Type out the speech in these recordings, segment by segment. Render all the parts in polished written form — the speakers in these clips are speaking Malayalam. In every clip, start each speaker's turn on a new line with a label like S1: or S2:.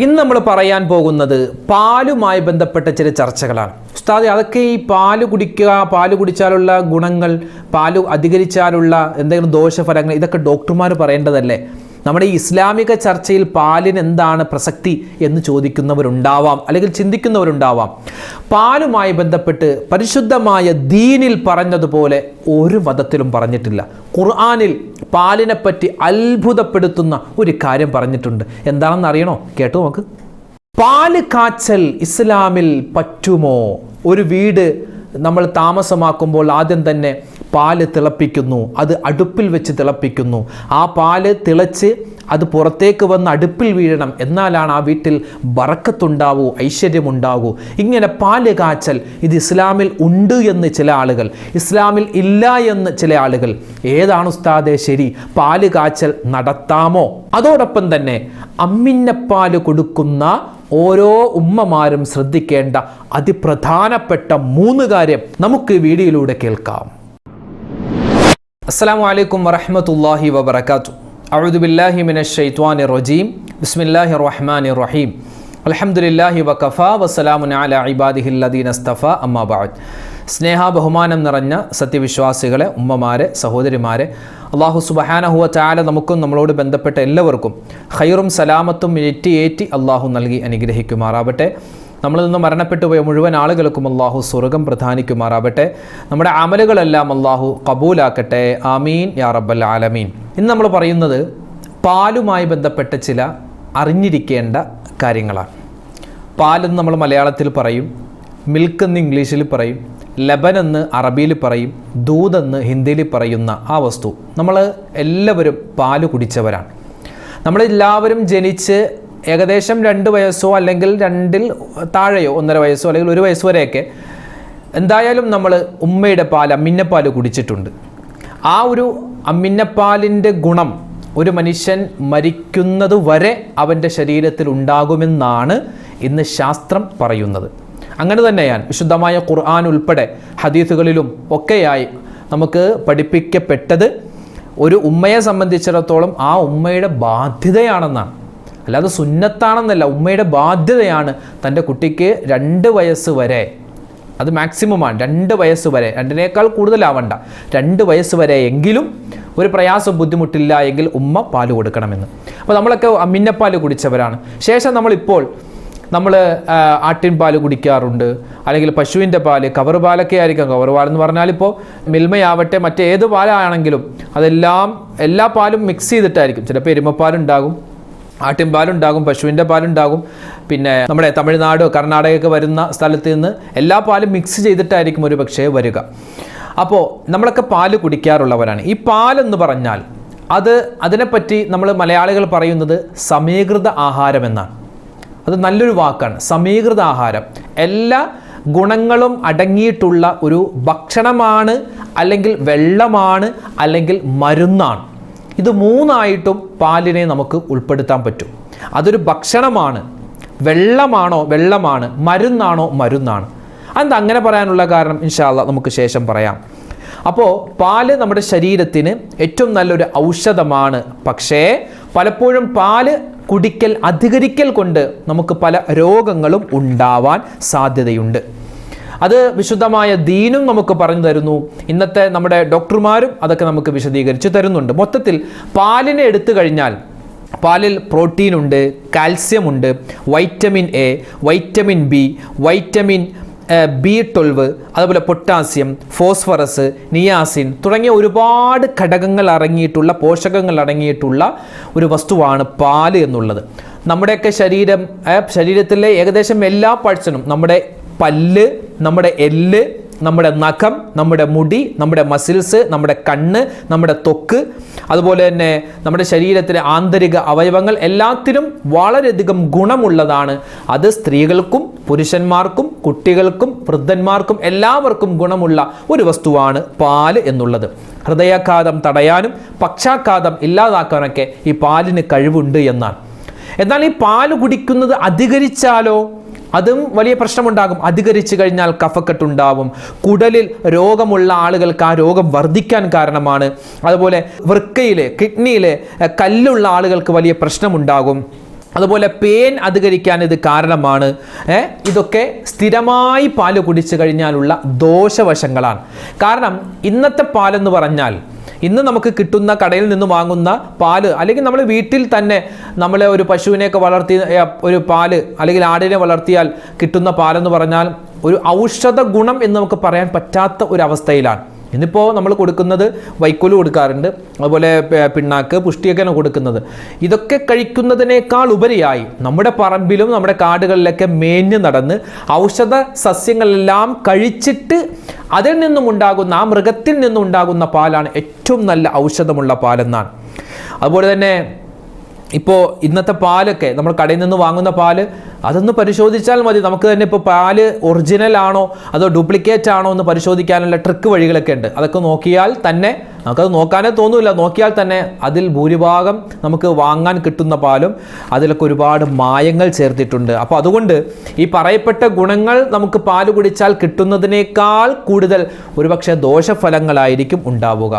S1: ഇന്ന് നമ്മൾ പറയാൻ പോകുന്നത് പാലുമായി ബന്ധപ്പെട്ട ചില ചർച്ചകളാണ്. ഉസ്താദേ, അതൊക്കെ ഈ പാല് കുടിക്കുക, പാല് കുടിച്ചാലുള്ള ഗുണങ്ങൾ, പാല് അധികരിച്ചാലുള്ള എന്തെങ്കിലും ദോഷഫലങ്ങൾ, ഇതൊക്കെ ഡോക്ടർമാർ പറയേണ്ടതല്ലേ? നമ്മുടെ ഈ ഇസ്ലാമിക ചർച്ചയിൽ പാലിന് എന്താണ് പ്രസക്തി എന്ന് ചോദിക്കുന്നവരുണ്ടാവാം, അല്ലെങ്കിൽ ചിന്തിക്കുന്നവരുണ്ടാവാം. പാലുമായി ബന്ധപ്പെട്ട് പരിശുദ്ധമായ ദീനിൽ പറഞ്ഞതുപോലെ ഒരു മതത്തിലും പറഞ്ഞിട്ടില്ല. ഖുർആനിൽ പാലിനെപ്പറ്റി അത്ഭുതപ്പെടുത്തുന്ന ഒരു കാര്യം പറഞ്ഞിട്ടുണ്ട്. എന്താണെന്ന് അറിയണോ? കേട്ടു നോക്ക്. പാല് കാച്ചൽ ഇസ്ലാമിൽ പറ്റുമോ? ഒരു വീട് നമ്മൾ താമസമാക്കുമ്പോൾ ആദ്യം തന്നെ പാല് തിളപ്പിക്കുന്നു, അത് അടുപ്പിൽ വെച്ച് തിളപ്പിക്കുന്നു. ആ പാല് തിളച്ച് അത് പുറത്തേക്ക് വന്ന് അടുപ്പിൽ വീഴണം, എന്നാലാണ് ആ വീട്ടിൽ ബറക്കത്തുണ്ടാവൂ, ഐശ്വര്യമുണ്ടാകൂ. ഇങ്ങനെ പാല് കാച്ചൽ ഇത് ഇസ്ലാമിൽ ഉണ്ട് എന്ന് ചില ആളുകൾ, ഇസ്ലാമിൽ ഇല്ല എന്ന് ചില ആളുകൾ. ഏതാണ് ഉസ്താദേ ശരി? പാല് കാച്ചൽ നടത്താമോ? അതോടൊപ്പം തന്നെ അമ്മിഞ്ഞപ്പാല് കൊടുക്കുന്ന ഓരോ ഉമ്മമാരും ശ്രദ്ധിക്കേണ്ട അതിപ്രധാനപ്പെട്ട 3 കാര്യം നമുക്ക് വീഡിയോയിലൂടെ കേൾക്കാം. അസ്സലാമു അലൈക്കും വറഹ്മത്തുള്ളാഹി വബറകാതുഹു. അഊദു ബില്ലാഹി മിനശ് ശൈത്വാനിർ റജീം. ബിസ്മില്ലാഹിർ റഹ്മാനിർ റഹീം. അൽഹംദുലില്ലാഹി വകഫാ വസ്സലാമുൻ അലാ ഇബാദിഹില്ലദീന ഇസ്തഫാ. അമ്മാ ബഅദ്. സ്നേഹ ബഹുമാനം നിറഞ്ഞ സത്യവിശ്വാസികളെ, ഉമ്മമാരെ, സഹോദരിമാരെ, അല്ലാഹു സുബ്ഹാനഹു വ തആല നമുക്കും നമ്മളോട് ബന്ധപ്പെട്ട എല്ലാവർക്കും ഖൈറും സലാമത്തും ഏറ്റി അല്ലാഹു നൽകി അനുഗ്രഹിക്കുമാറാവട്ടെ. നമ്മളിൽ നിന്ന് മരണപ്പെട്ടു പോയ മുഴുവൻ ആളുകൾക്കും അല്ലാഹു സ്വർഗം പ്രദാനിക്കുമാറാവട്ടെ. നമ്മുടെ അമലുകളെല്ലാം അല്ലാഹു കബൂലാക്കട്ടെ. ആമീൻ യാ റബ്ബൽ ആലമീൻ. ഇന്ന് നമ്മൾ പറയുന്നത് പാലുമായി ബന്ധപ്പെട്ട ചില അറിഞ്ഞിരിക്കേണ്ട കാര്യങ്ങളാണ്. പാലെന്ന് നമ്മൾ മലയാളത്തിൽ പറയും, മിൽക്ക് എന്ന് ഇംഗ്ലീഷിൽ പറയും, ലബൻ എന്ന് അറബിയിൽ പറയും, ദൂതെന്ന് ഹിന്ദിയിൽ പറയുന്ന ആ വസ്തു. നമ്മൾ എല്ലാവരും പാല് കുടിച്ചവരാണ്. നമ്മളെല്ലാവരും ജനിച്ച് ഏകദേശം 2 വയസ്സോ അല്ലെങ്കിൽ 2-ൽ താഴെയോ 1.5 വയസ്സോ അല്ലെങ്കിൽ 1 വയസ്സ് വരെയൊക്കെ എന്തായാലും നമ്മൾ ഉമ്മയുടെ പാൽ, അമ്മിഞ്ഞപ്പാൽ കുടിച്ചിട്ടുണ്ട്. ആ ഒരു അമ്മിഞ്ഞപ്പാലിൻ്റെ ഗുണം ഒരു മനുഷ്യൻ മരിക്കുന്നത് വരെ അവൻ്റെ ശരീരത്തിൽ ഉണ്ടാകുമെന്നാണ് ഇന്ന് ശാസ്ത്രം പറയുന്നത്. അങ്ങനെ തന്നെയാണ് വിശുദ്ധമായ ഖുർആൻ ഉൾപ്പെടെ ഹദീസുകളിലും ഒക്കെയായി നമുക്ക് പഠിപ്പിക്കപ്പെട്ടത്. ഒരു ഉമ്മയെ സംബന്ധിച്ചിടത്തോളം ആ ഉമ്മയുടെ ബാധ്യതയാണെന്നാണ്, അല്ലാതെ സുന്നത്താണെന്നല്ല. ഉമ്മയുടെ ബാധ്യതയാണ് തൻ്റെ കുട്ടിക്ക് 2 വയസ്സ് വരെ, അത് മാക്സിമമാണ് 2 വയസ്സ് വരെ, 2-നേക്കാൾ കൂടുതലാവണ്ട, 2 വയസ്സ് വരെ എങ്കിലും ഒരു പ്രയാസം ബുദ്ധിമുട്ടില്ല എങ്കിൽ ഉമ്മ പാല് കൊടുക്കണമെന്ന്. അപ്പോൾ നമ്മളൊക്കെ അമ്മിഞ്ഞപ്പാൽ കുടിച്ചവരാണ്. ശേഷം നമ്മൾ ആട്ടിൻ പാല് കുടിക്കാറുണ്ട്, അല്ലെങ്കിൽ പശുവിൻ്റെ പാല്, കവർ പാലൊക്കെ ആയിരിക്കാം. കവർ പാലെന്ന് പറഞ്ഞാൽ ഇപ്പോൾ മിൽമയാവട്ടെ മറ്റേത് പാലാണെങ്കിലും അതെല്ലാം എല്ലാ പാലും മിക്സ് ചെയ്തിട്ടായിരിക്കും. ചിലപ്പോൾ എരുമപ്പാലുണ്ടാകും, ആട്ടിൻ പാലുണ്ടാകും, പശുവിൻ്റെ പാലുണ്ടാകും. പിന്നെ നമ്മുടെ തമിഴ്നാട്, കർണാടകയൊക്കെ വരുന്ന സ്ഥലത്ത് നിന്ന് എല്ലാ പാലും മിക്സ് ചെയ്തിട്ടായിരിക്കും ഒരു പക്ഷേ വരിക. അപ്പോൾ നമ്മളൊക്കെ പാല് കുടിക്കാറുള്ളവരാണ്. ഈ പാലെന്ന് പറഞ്ഞാൽ അതിനെപ്പറ്റി നമ്മൾ മലയാളികൾ പറയുന്നത് സമീകൃത ആഹാരം എന്നാണ്. അത് നല്ലൊരു വാക്കാണ്, സമീകൃത ആഹാരം. എല്ലാ ഗുണങ്ങളും അടങ്ങിയിട്ടുള്ള ഒരു ഭക്ഷണമാണ്, അല്ലെങ്കിൽ വെള്ളമാണ്, അല്ലെങ്കിൽ മരുന്നാണ്. ഇത് 3ആയിട്ടും പാലിനെ നമുക്ക് ഉൾപ്പെടുത്താൻ പറ്റും. അതൊരു ഭക്ഷണമാണ്, വെള്ളമാണ്, മരുന്നാണോ മരുന്നാണ്. അത് അങ്ങനെ പറയാനുള്ള കാരണം ഇൻഷാ അല്ലാഹ് നമുക്ക് ശേഷം പറയാം. അപ്പോൾ പാല് നമ്മുടെ ശരീരത്തിന് ഏറ്റവും നല്ലൊരു ഔഷധമാണ്. പക്ഷേ പലപ്പോഴും പാല് കുടിക്കൽ, അധികരിക്കൽ കൊണ്ട് നമുക്ക് പല രോഗങ്ങളും ഉണ്ടാവാൻ സാധ്യതയുണ്ട്. അത് വിശുദ്ധമായ ദീനും നമുക്ക് പറഞ്ഞു തരുന്നു. ഇന്നത്തെ നമ്മുടെ ഡോക്ടർമാരും അതൊക്കെ നമുക്ക് വിശദീകരിച്ച് തരുന്നുണ്ട്. മൊത്തത്തിൽ പാലിനെ എടുത്തു കഴിഞ്ഞാൽ പാലിൽ പ്രോട്ടീൻ ഉണ്ട്, കാൽസ്യം ഉണ്ട്, vitamin A, vitamin B, vitamin B12, അതുപോലെ പൊട്ടാസ്യം, ഫോസ്ഫറസ്, നിയാസിൻ തുടങ്ങിയ ഒരുപാട് ഘടകങ്ങൾ അടങ്ങിയിട്ടുള്ള, പോഷകങ്ങൾ അടങ്ങിയിട്ടുള്ള ഒരു വസ്തുവാണ് പാല് എന്നുള്ളത്. നമ്മുടെയൊക്കെ ശരീരത്തിലെ ഏകദേശം എല്ലാ പാർട്സിനും, നമ്മുടെ പല്ല്, നമ്മുടെ എല്ല്, നമ്മുടെ നഖം, നമ്മുടെ മുടി, നമ്മുടെ മസിൽസ്, നമ്മുടെ കണ്ണ്, നമ്മുടെ ത്വക്ക്, അതുപോലെ തന്നെ നമ്മുടെ ശരീരത്തിലെ ആന്തരിക അവയവങ്ങൾ എല്ലാത്തിനും വളരെയധികം ഗുണമുള്ളതാണ്. അത് സ്ത്രീകൾക്കും പുരുഷന്മാർക്കും കുട്ടികൾക്കും വൃദ്ധന്മാർക്കും എല്ലാവർക്കും ഗുണമുള്ള ഒരു വസ്തുവാണ് പാല് എന്നുള്ളത്. ഹൃദയാഘാതം തടയാനും പക്ഷാഘാതം ഇല്ലാതാക്കാനൊക്കെ ഈ പാലിന് കഴിവുണ്ട് എന്നാണ്. എന്നാൽ ഈ പാല് കുടിക്കുന്നത് അധികരിച്ചാലോ അതും വലിയ പ്രശ്നമുണ്ടാകും. അധികരിച്ചു കഴിഞ്ഞാൽ കഫക്കെട്ടുണ്ടാവും. കുടലിൽ രോഗമുള്ള ആളുകൾക്ക് ആ രോഗം വർദ്ധിക്കാൻ കാരണമാണ്. അതുപോലെ വൃക്കയിലെ, കിഡ്നിയിലെ കല്ലുള്ള ആളുകൾക്ക് വലിയ പ്രശ്നമുണ്ടാകും. അതുപോലെ പേൻ അധികരിക്കാൻ ഇത് കാരണമാണ്. ഇതൊക്കെ സ്ഥിരമായി പാല് കുടിച്ചു കഴിഞ്ഞാലുള്ള ദോഷവശങ്ങളാണ്. കാരണം ഇന്നത്തെ പാലെന്ന് പറഞ്ഞാൽ ഇന്ന് നമുക്ക് കിട്ടുന്ന കടയിൽ നിന്ന് വാങ്ങുന്ന പാല്, അല്ലെങ്കിൽ നമ്മൾ വീട്ടിൽ തന്നെ നമ്മൾ ഒരു പശുവിനെയൊക്കെ വളർത്തി ഒരു പാല് അല്ലെങ്കിൽ ആടിനെ വളർത്തിയാൽ കിട്ടുന്ന പാലെന്ന് പറഞ്ഞാൽ ഒരു ഔഷധ ഗുണം എന്ന് നമുക്ക് പറയാൻ പറ്റാത്ത ഒരു അവസ്ഥയിലാണ്. ഇന്നിപ്പോൾ നമ്മൾ കൊടുക്കുന്നത് വൈക്കോല് കൊടുക്കാറുണ്ട്, അതുപോലെ പിണ്ണാക്ക്, പുഷ്ടിയൊക്കെയാണ് കൊടുക്കുന്നത്. ഇതൊക്കെ കഴിക്കുന്നതിനേക്കാൾ ഉപരിയായി നമ്മുടെ പറമ്പിലും നമ്മുടെ കാടുകളിലൊക്കെ മേഞ്ഞ് നടന്ന് ഔഷധ സസ്യങ്ങളെല്ലാം കഴിച്ചിട്ട് അതിൽ നിന്നും ഉണ്ടാകുന്ന, ആ മൃഗത്തിൽ നിന്നും ഉണ്ടാകുന്ന പാലാണ് ഏറ്റവും നല്ല ഔഷധമുള്ള പാലെന്നാണ്. അതുപോലെ തന്നെ ഇപ്പോൾ ഇന്നത്തെ പാലൊക്കെ നമ്മൾ കടയിൽ നിന്ന് വാങ്ങുന്ന പാല് അതൊന്ന് പരിശോധിച്ചാൽ മതി. നമുക്ക് തന്നെ ഇപ്പോൾ പാല് ഒറിജിനൽ ആണോ അതോ ഡ്യൂപ്ലിക്കേറ്റ് ആണോ എന്ന് പരിശോധിക്കാനുള്ള ട്രിക്ക് വഴികളൊക്കെ ഉണ്ട്. അതൊക്കെ നോക്കിയാൽ തന്നെ നമുക്കത് നോക്കാനേ തോന്നില്ല. നോക്കിയാൽ തന്നെ അതിൽ ഭൂരിഭാഗം നമുക്ക് വാങ്ങാൻ കിട്ടുന്ന പാലും അതിലൊക്കെ ഒരുപാട് മായങ്ങൾ ചേർത്തിട്ടുണ്ട്. അപ്പോൾ അതുകൊണ്ട് ഈ പറയപ്പെട്ട ഗുണങ്ങൾ നമുക്ക് പാല് കുടിച്ചാൽ കിട്ടുന്നതിനേക്കാൾ കൂടുതൽ ഒരുപക്ഷെ ദോഷഫലങ്ങളായിരിക്കും ഉണ്ടാവുക.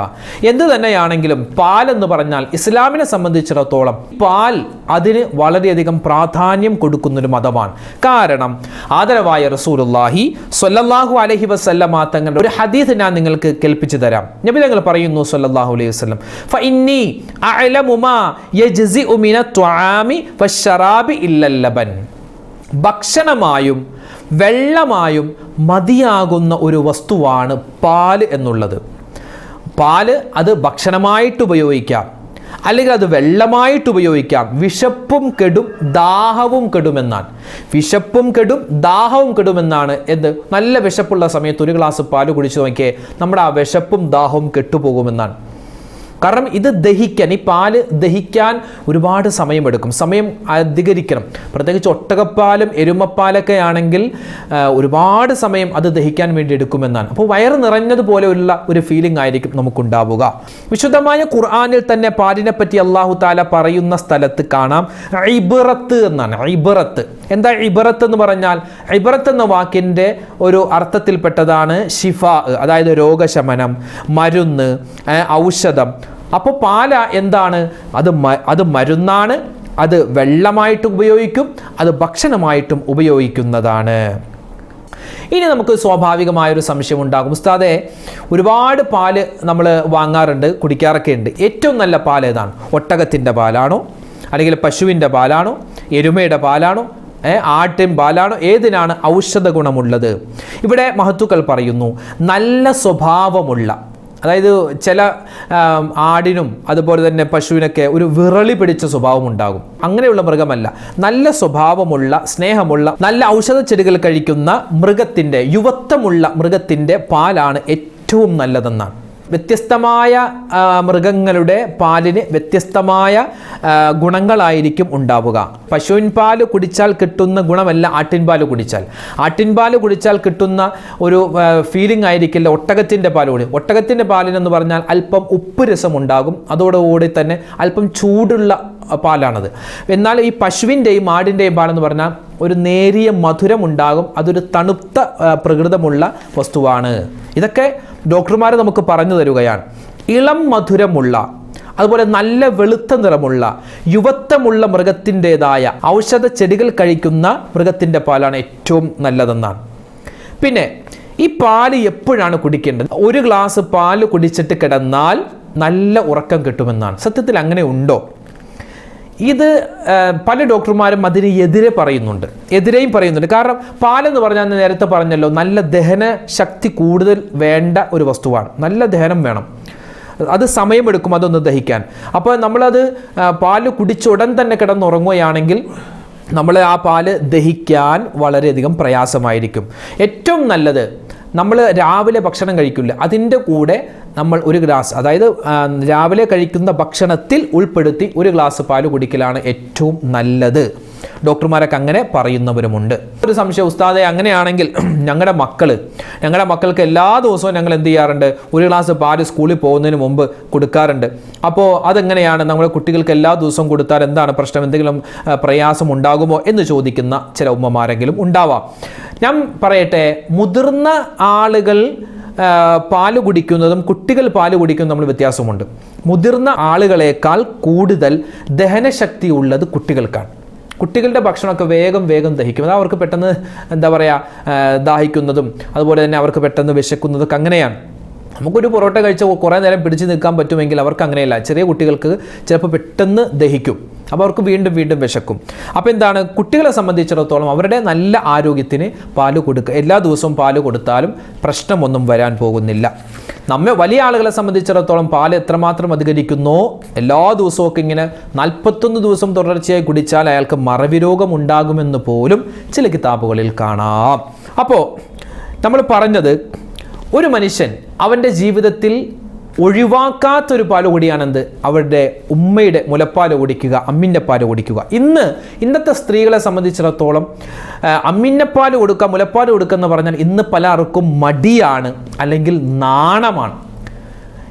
S1: എന്ത് തന്നെയാണെങ്കിലും പാലെന്ന് പറഞ്ഞാൽ ഇസ്ലാമിനെ സംബന്ധിച്ചിടത്തോളം പാൽ അതിന് വളരെയധികം പ്രാധാന്യം കൊടുക്കുന്നൊരു മതമാണ്. കാരണം ആദരവായ റസൂലുള്ളാഹി സ്വല്ലല്ലാഹു അലൈഹി വസല്ലമ തങ്ങളുടെ ഒരു ഹദീസ് ഞാൻ നിങ്ങൾക്ക് കേൾപ്പിച്ചു തരാം. നബി തങ്ങൾ പറയുന്നു സ്വല്ലല്ലാഹു അലൈഹി വസല്ലം, ഫഇന്നി അഅലമു മാ യജ്സിഉ മിനത്ത്വആമി വശറാബി ഇല്ലൽ ലബൻ. ഭക്ഷണമായും വെള്ളമായും മതിയാകുന്ന ഒരു വസ്തുവാണ് പാല് എന്നുള്ളത്. പാല് അത് ഭക്ഷണമായിട്ട് ഉപയോഗിക്കാം, അല്ലെങ്കിൽ അത് വെള്ളമായിട്ട് ഉപയോഗിക്കാം. വിശപ്പും കെടും ദാഹവും കെടുമെന്നാണ്. വിശപ്പും കെടും ദാഹവും കെടുമെന്നാണ്. എന്ത് നല്ല വിശപ്പുള്ള സമയത്ത് ഒരു ഗ്ലാസ് പാല് കുടിച്ചു നോക്കിയേ നമ്മുടെ ആ വിശപ്പും ദാഹവും കെട്ടുപോകുമെന്നാണ്. കാരണം ഇത് ദഹിക്കാൻ, ഈ പാല് ദഹിക്കാൻ ഒരുപാട് സമയമെടുക്കും, സമയം അധികരിക്കണം. പ്രത്യേകിച്ച് ഒട്ടകപ്പാലും എരുമപ്പാലൊക്കെ ആണെങ്കിൽ ഒരുപാട് സമയം അത് ദഹിക്കാൻ വേണ്ടി എടുക്കുമെന്നാണ്. അപ്പോൾ വയറ് നിറഞ്ഞതുപോലെയുള്ള ഒരു ഫീലിംഗ് ആയിരിക്കും നമുക്കുണ്ടാവുക. വിശുദ്ധമായ ഖുർആനിൽ തന്നെ പാലിനെ പറ്റി അല്ലാഹു തആല പറയുന്ന സ്ഥലത്ത് കാണാം ഇബ്റത്ത് എന്നാണ്. ഇബ്റത്ത് എന്താ? ഇബ്റത്ത് എന്ന് പറഞ്ഞാൽ, ഇബ്റത്ത് എന്ന വാക്കിൻ്റെ ഒരു അർത്ഥത്തിൽപ്പെട്ടതാണ് ഷിഫാ, അതായത് രോഗശമനം, മരുന്ന്, ഔഷധം. അപ്പോൾ പാല എന്താണ്? അത് മരുന്നാണ്, അത് വെള്ളമായിട്ട് ഉപയോഗിക്കും, അത് ഭക്ഷണമായിട്ടും ഉപയോഗിക്കുന്നതാണ്. ഇനി നമുക്ക് സ്വാഭാവികമായൊരു സംശയം ഉണ്ടാകും, ഉസ്താദേ ഒരുപാട് പാല് നമ്മൾ വാങ്ങാറുണ്ട്, കുടിക്കാറൊക്കെ ഉണ്ട്. ഏറ്റവും നല്ല പാൽ ഏതാണ്? ഒട്ടകത്തിൻ്റെ പാലാണോ, അല്ലെങ്കിൽ പശുവിൻ്റെ പാലാണോ, എരുമയുടെ പാലാണോ, ആട്ടിൻ പാലാണോ? ഏതിനാണ് ഔഷധ ഗുണമുള്ളത്? ഇവിടെ മഹത്തുക്കൾ പറയുന്നു നല്ല സ്വഭാവമുള്ള, അതായത് ചില ആടിനും അതുപോലെ തന്നെ പശുവിനൊക്കെ ഒരു വിറളി പിടിച്ച സ്വഭാവം ഉണ്ടാകും. അങ്ങനെയുള്ള മൃഗമല്ല, നല്ല സ്വഭാവമുള്ള, സ്നേഹമുള്ള, നല്ല ഔഷധ ചെടികൾ കഴിക്കുന്ന മൃഗത്തിൻ്റെ, യുവത്വമുള്ള മൃഗത്തിൻ്റെ പാലാണ് ഏറ്റവും നല്ലതെന്നാണ്. വ്യത്യസ്തമായ മൃഗങ്ങളുടെ പാലിന് വ്യത്യസ്തമായ ഗുണങ്ങളായിരിക്കും ഉണ്ടാവുക. പശുവിൻ പാല് കുടിച്ചാൽ കിട്ടുന്ന ഗുണമല്ല ആട്ടിൻപാല് കുടിച്ചാൽ. ആട്ടിൻപാല് കുടിച്ചാൽ കിട്ടുന്ന ഒരു ഫീലിംഗ് ആയിരിക്കില്ല ഒട്ടകത്തിൻ്റെ പാല് കൂടി. ഒട്ടകത്തിൻ്റെ പാലിനെന്ന് പറഞ്ഞാൽ അല്പം ഉപ്പ് രസമുണ്ടാകും, അതോടുകൂടി തന്നെ അല്പം ചൂടുള്ള പാലാണത്. എന്നാൽ ഈ പശുവിൻ്റെയും ആടിൻ്റെയും പാലെന്ന് പറഞ്ഞാൽ ഒരു നേരിയ മധുരമുണ്ടാകും, അതൊരു തണുത്ത പ്രകൃതമുള്ള വസ്തുവാണ്. ഇതൊക്കെ ഡോക്ടർമാർ നമുക്ക് പറഞ്ഞു തരുകയാണ്. ഇളം മധുരമുള്ള, അതുപോലെ നല്ല വെളുത്ത നിറമുള്ള, യുവത്വമുള്ള മൃഗത്തിൻ്റെതായ ഔഷധ ചെടികൾ കഴിക്കുന്ന മൃഗത്തിൻ്റെ പാലാണ് ഏറ്റവും നല്ലതെന്നാണ്. പിന്നെ ഈ പാല് എപ്പോഴാണ് കുടിക്കേണ്ടത്? ഒരു ഗ്ലാസ് പാല് കുടിച്ചിട്ട് കിടന്നാൽ നല്ല ഉറക്കം കിട്ടുമെന്നാണ്. സത്യത്തിൽ അങ്ങനെ ഉണ്ടോ? ഇത് പല ഡോക്ടർമാരും അതിന് എതിരെയും പറയുന്നുണ്ട്. കാരണം പാലെന്ന് പറഞ്ഞാൽ നേരത്തെ പറഞ്ഞല്ലോ, നല്ല ദഹന ശക്തി കൂടുതൽ വേണ്ട ഒരു വസ്തുവാണ്. നല്ല ദഹനം വേണം, അത് സമയമെടുക്കും അതൊന്ന് ദഹിക്കാൻ. അപ്പോൾ നമ്മളത് പാല് കുടിച്ച ഉടൻ തന്നെ കിടന്നുറങ്ങുകയാണെങ്കിൽ നമ്മൾ ആ പാല് ദഹിക്കാൻ വളരെയധികം പ്രയാസമായിരിക്കും. ഏറ്റവും നല്ലത് നമ്മൾ രാവിലെ ഭക്ഷണം കഴിക്കില്ല, അതിൻ്റെ കൂടെ നമ്മൾ ഒരു ഗ്ലാസ്, അതായത് രാവിലെ കഴിക്കുന്ന ഭക്ഷണത്തിൽ ഉൾപ്പെടുത്തി ഒരു ഗ്ലാസ് പാല് കുടിക്കലാണ് ഏറ്റവും നല്ലത്. ഡോക്ടർമാരൊക്കെ അങ്ങനെ പറയുന്നവരുമുണ്ട്. ഒരു സംശയം, ഉസ്താദെ അങ്ങനെയാണെങ്കിൽ ഞങ്ങളുടെ മക്കൾക്ക് എല്ലാ ദിവസവും ഞങ്ങൾ എന്ത് ചെയ്യാറുണ്ട്? ഒരു ഗ്ലാസ് പാല് സ്കൂളിൽ പോകുന്നതിന് മുമ്പ് കൊടുക്കാറുണ്ട്. അപ്പോൾ അതെങ്ങനെയാണ്? നമ്മുടെ കുട്ടികൾക്ക് എല്ലാ ദിവസവും കൊടുത്താൽ എന്താണ് പ്രശ്നം? എന്തെങ്കിലും പ്രയാസം ഉണ്ടാകുമോ എന്ന് ചോദിക്കുന്ന ചില ഉമ്മമാരെങ്കിലും ഉണ്ടാവാം. ഞാൻ പറയട്ടെ, മുതിർന്ന ആളുകൾ പാല് കുടിക്കുന്നതും കുട്ടികൾ പാല് കുടിക്കുന്നതും നമ്മൾ വ്യത്യാസമുണ്ട്. മുതിർന്ന ആളുകളെക്കാൾ കൂടുതൽ ദഹനശക്തി ഉള്ളത് കുട്ടികൾക്കാണ്. കുട്ടികളുടെ ഭക്ഷണമൊക്കെ വേഗം ദഹിക്കും. അത് അവർക്ക് പെട്ടെന്ന് എന്താ പറയുക ദാഹിക്കുന്നതും അതുപോലെ തന്നെ അവർക്ക് പെട്ടെന്ന് വിശക്കുന്നതൊക്കെ അങ്ങനെയാണ്. നമുക്കൊരു പൊറോട്ട കഴിച്ച് കുറേ നേരം പിടിച്ച് നിൽക്കാൻ പറ്റുമെങ്കിൽ അവർക്ക് അങ്ങനെയല്ല. ചെറിയ കുട്ടികൾക്ക് ചിലപ്പോൾ പെട്ടെന്ന് ദഹിക്കും, അപ്പോൾ അവർക്ക് വീണ്ടും വിശക്കും. അപ്പോൾ എന്താണ്, കുട്ടികളെ സംബന്ധിച്ചിടത്തോളം അവരുടെ നല്ല ആരോഗ്യത്തിന് പാല് കൊടുക്കുക. എല്ലാ ദിവസവും പാല് കൊടുത്താലും പ്രശ്നമൊന്നും വരാൻ പോകുന്നില്ല. വലിയ ആളുകളെ സംബന്ധിച്ചിടത്തോളം പാല് എത്രമാത്രം അധികരിക്കുന്നോ എല്ലാ ദിവസവും ഒക്കെ ഇങ്ങനെ 41 ദിവസം തുടർച്ചയായി കുടിച്ചാൽ അയാൾക്ക് മറവി രോഗം ഉണ്ടാകുമെന്ന് പോലും ചില കിതാബുകളിൽ കാണാം. അപ്പോൾ നമ്മൾ പറഞ്ഞത്, ഒരു മനുഷ്യൻ അവൻ്റെ ജീവിതത്തിൽ ഒഴിവാക്കാത്തൊരു പാല് കൂടിയാണെന്ത്, അവരുടെ ഉമ്മയുടെ മുലപ്പാല് കുടിക്കുക, അമ്മിൻ്റെ പാല് കുടിക്കുക. ഇന്നത്തെ സ്ത്രീകളെ സംബന്ധിച്ചിടത്തോളം അമ്മിൻ്റെ കൊടുക്കുക, മുലപ്പാല് കൊടുക്കുക എന്ന് പറഞ്ഞാൽ ഇന്ന് പലർക്കും മടിയാണ്, അല്ലെങ്കിൽ നാണമാണ്.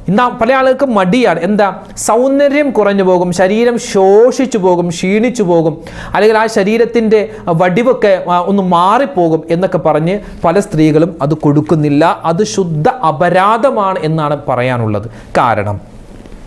S1: ഇന്ന് പല ആളുകൾക്കും മടിയാണ്. എന്താ, സൗന്ദര്യം കുറഞ്ഞു പോകും, ശരീരം ശോഷിച്ചു പോകും, ക്ഷീണിച്ചു പോകും, അല്ലെങ്കിൽ ആ ശരീരത്തിൻ്റെ വടിവൊക്കെ ഒന്ന് മാറിപ്പോകും എന്നൊക്കെ പറഞ്ഞ് പല സ്ത്രീകളും അത് കൊടുക്കുന്നില്ല. അത് ശുദ്ധ അപരാധമാണ് എന്നാണ് പറയാനുള്ളത്. കാരണം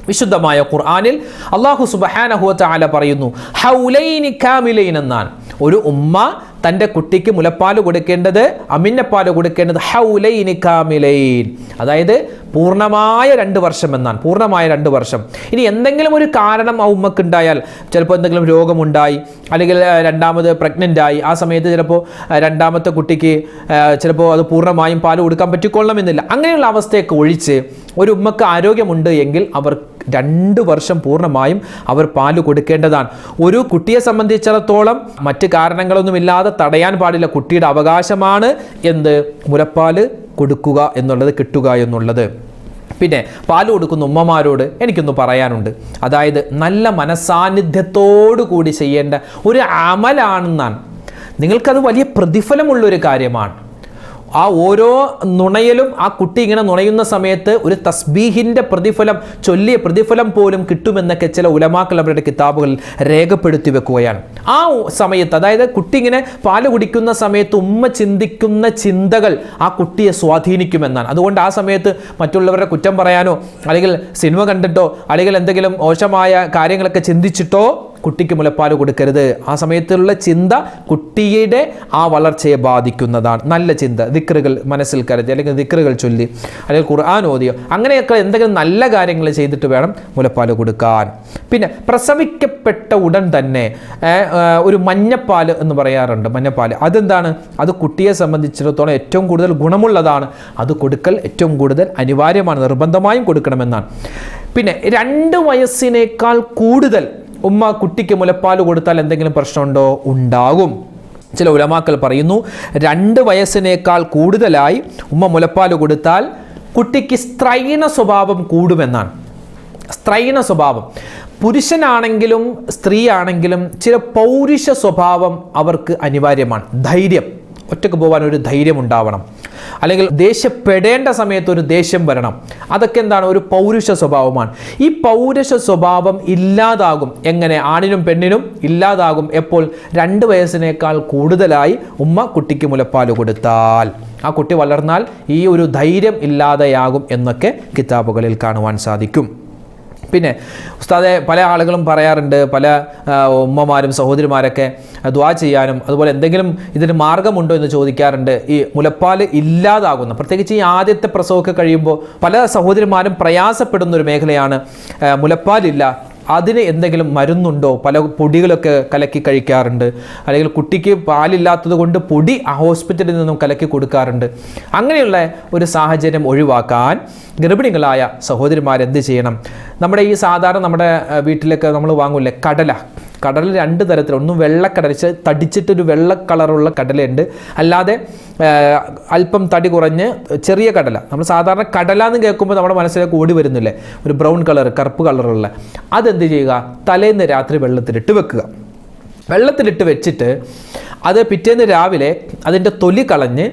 S1: വിശുദ്ധമായ ഖുർആനിൽ അല്ലാഹു സുബ്ഹാനഹു വ തആല പറയുന്നു, ഹൗലൈനി കാമിലൈൻ എന്നാണ്. ഒരു ഉമ്മ തൻ്റെ കുട്ടിക്ക് മുലപ്പാല് കൊടുക്കേണ്ടത്, അമ്മിഞ്ഞപ്പാല് കൊടുക്കേണ്ടത് ഹൗലൈനി കാമിലൈൻ, അതായത് പൂർണ്ണമായ 2 വർഷം എന്നാണ്. പൂർണ്ണമായ 2 വർഷം. ഇനി എന്തെങ്കിലും ഒരു കാരണം ആ ഉമ്മക്ക് ഉണ്ടായാൽ, ചിലപ്പോൾ എന്തെങ്കിലും രോഗമുണ്ടായി, അല്ലെങ്കിൽ രണ്ടാമത് പ്രഗ്നൻ്റ് ആയി, ആ സമയത്ത് ചിലപ്പോൾ രണ്ടാമത്തെ കുട്ടിക്ക് ചിലപ്പോൾ അത് പൂർണ്ണമായും പാല് കൊടുക്കാൻ പറ്റിക്കൊള്ളണമെന്നില്ല. അങ്ങനെയുള്ള അവസ്ഥയൊക്കെ ഒഴിച്ച് ഒരു ഉമ്മക്ക് ആരോഗ്യമുണ്ട് എങ്കിൽ അവർ 2 വർഷം പൂർണ്ണമായും അവർ പാല് കൊടുക്കേണ്ടതാണ്. ഒരു കുട്ടിയെ സംബന്ധിച്ചിടത്തോളം മറ്റ് കാരണങ്ങളൊന്നുമില്ലാതെ തടയാൻ പാടില്ല. കുട്ടിയുടെ അവകാശമാണ് മുലപ്പാല് കൊടുക്കുക എന്നുള്ളത്, കിട്ടുക എന്നുള്ളത്. പിന്നെ പാല് കൊടുക്കുന്ന ഉമ്മമാരോട് എനിക്കൊന്ന് പറയാനുണ്ട്. അതായത് നല്ല മനസാന്നിധ്യത്തോടു കൂടി ചെയ്യേണ്ട ഒരു അമലാണെന്നാണ്. നിങ്ങൾക്കത് വലിയ പ്രതിഫലമുള്ളൊരു കാര്യമാണ്. ആ ഓരോ നുണയലും ആ കുട്ടി ഇങ്ങനെ നുണയുന്ന സമയത്ത് ഒരു തസ്ബീഹിൻ്റെ പ്രതിഫലം, ചൊല്ലിയ പ്രതിഫലം പോലും കിട്ടുമെന്നൊക്കെ ചില ഉലമാക്കൾ അവരുടെ കിതാബുകളിൽ രേഖപ്പെടുത്തി വെക്കുകയാണ്. ആ സമയത്ത്, അതായത് കുട്ടി ഇങ്ങനെ പാല് കുടിക്കുന്ന സമയത്ത് ഉമ്മ ചിന്തിക്കുന്ന ചിന്തകൾ ആ കുട്ടിയെ സ്വാധീനിക്കുമെന്നാണ്. അതുകൊണ്ട് ആ സമയത്ത് മറ്റുള്ളവരുടെ കുറ്റം പറയാനോ, അല്ലെങ്കിൽ സിനിമ കണ്ടിട്ടോ, അല്ലെങ്കിൽ എന്തെങ്കിലും മോശമായ കാര്യങ്ങളൊക്കെ ചിന്തിച്ചിട്ടോ കുട്ടിക്ക് മുലപ്പാല് കൊടുക്കരുത്. ആ സമയത്തുള്ള ചിന്ത കുട്ടിയുടെ ആ വളർച്ചയെ ബാധിക്കുന്നതാണ്. നല്ല ചിന്ത, ദിക്റുകൾ മനസ്സിൽ കരുതി, അല്ലെങ്കിൽ ദിക്റുകൾ ചൊല്ലി, അല്ലെങ്കിൽ ഖുർആൻ ഓതിയോ, അങ്ങനെയൊക്കെ എന്തെങ്കിലും നല്ല കാര്യങ്ങൾ ചെയ്തിട്ട് വേണം മുലപ്പാല് കൊടുക്കാൻ. പിന്നെ പ്രസവിക്കപ്പെട്ട ഉടൻ തന്നെ ഒരു മഞ്ഞപ്പാല് എന്ന് പറയാറുണ്ട്. മഞ്ഞപ്പാല് അതെന്താണ്, അത് കുട്ടിയെ സംബന്ധിച്ചിടത്തോളം ഏറ്റവും കൂടുതൽ ഗുണമുള്ളതാണ്. അത് കൊടുക്കൽ ഏറ്റവും കൂടുതൽ അനിവാര്യമാണ്, നിർബന്ധമായും കൊടുക്കണമെന്നാണ്. പിന്നെ 2 വയസ്സിനേക്കാൾ കൂടുതൽ ഉമ്മ കുട്ടിക്ക് മുലപ്പാല് കൊടുത്താൽ എന്തെങ്കിലും പ്രശ്നമുണ്ടോ? ഉണ്ടാകും. ചില ഉലമാക്കൾ പറയുന്നു, 2 വയസ്സിനേക്കാൾ കൂടുതലായി ഉമ്മ മുലപ്പാല് കൊടുത്താൽ കുട്ടിക്ക് സ്ത്രൈണ സ്വഭാവം കൂടുമെന്നാണ്. സ്ത്രൈണ സ്വഭാവം, പുരുഷനാണെങ്കിലും സ്ത്രീ ആണെങ്കിലും ചില പൗരുഷ സ്വഭാവം അവർക്ക് അനിവാര്യമാണ്. ധൈര്യം, ഒറ്റക്ക് പോകാൻ ഒരു ധൈര്യം ഉണ്ടാവണം, അല്ലെങ്കിൽ ദേഷ്യപ്പെടേണ്ട സമയത്ത് ഒരു ദേഷ്യം വരണം. അതൊക്കെ എന്താണ്, ഒരു പൗരുഷ സ്വഭാവമാണ്. ഈ പൗരുഷ സ്വഭാവം ഇല്ലാതാകും. എങ്ങനെ? ആണിനും പെണ്ണിനും ഇല്ലാതാകും. എപ്പോൾ? 2 വയസ്സിനേക്കാൾ കൂടുതലായി ഉമ്മ കുട്ടിക്ക് മുലപ്പാല് കൊടുത്താൽ. ആ കുട്ടി വളർന്നാൽ ഈ ഒരു ധൈര്യം ഇല്ലാതെയാകും എന്നൊക്കെ കിതാബുകളിൽ കാണുവാൻ സാധിക്കും. പിന്നെ ഉസ്താദെ, പല ആളുകളും പറയാറുണ്ട്, പല ഉമ്മമാരും സഹോദരിമാരൊക്കെ ദുആ ചെയ്യാനും അതുപോലെ എന്തെങ്കിലും ഇതിന് മാർഗമുണ്ടോ എന്ന് ചോദിക്കാറുണ്ട്. ഈ മുലപ്പാല് ഇല്ലാതാകുന്ന, പ്രത്യേകിച്ച് ഈ ആദ്യത്തെ പ്രസവമൊക്കെ കഴിയുമ്പോൾ പല സഹോദരിമാരും പ്രയാസപ്പെടുന്ന ഒരു മേഖലയാണ് മുലപ്പാലില്ല. അതിന് എന്തെങ്കിലും മരുന്നുണ്ടോ? പല പൊടികളൊക്കെ കലക്കി കഴിക്കാറുണ്ട്, അല്ലെങ്കിൽ കുട്ടിക്ക് പാലില്ലാത്തത് കൊണ്ട് പൊടി ഹോസ്പിറ്റലിൽ നിന്നും കലക്കി കൊടുക്കാറുണ്ട്. അങ്ങനെയുള്ള ഒരു സാഹചര്യം ഒഴിവാക്കാൻ ഗർഭിണികളായ സഹോദരിമാർ എന്ത് ചെയ്യണം? നമ്മുടെ ഈ സാധാരണ നമ്മുടെ വീട്ടിലൊക്കെ നമ്മൾ വാങ്ങൂലേ കടല, 2 തരത്തിൽ, ഒന്ന് വെള്ളക്കടല, തടിച്ചിട്ടൊരു വെള്ള കളറുള്ള കടലയുണ്ട്, അല്ലാതെ അല്പം തടി കുറഞ്ഞ് ചെറിയ കടല. നമ്മൾ സാധാരണ കടല എന്ന് കേൾക്കുമ്പോൾ നമ്മുടെ മനസ്സിലേക്ക് ഓടി വരുന്നില്ലേ ഒരു ബ്രൗൺ കളർ, കറുപ്പ് കളറുള്ള. അതെന്ത് ചെയ്യുക? തലേന്ന് രാത്രി വെള്ളത്തിലിട്ട് വെക്കുക. വെള്ളത്തിലിട്ട് വെച്ചിട്ട് അത് പിറ്റേന്ന് രാവിലെ അതിൻ്റെ തൊലി കളഞ്ഞ്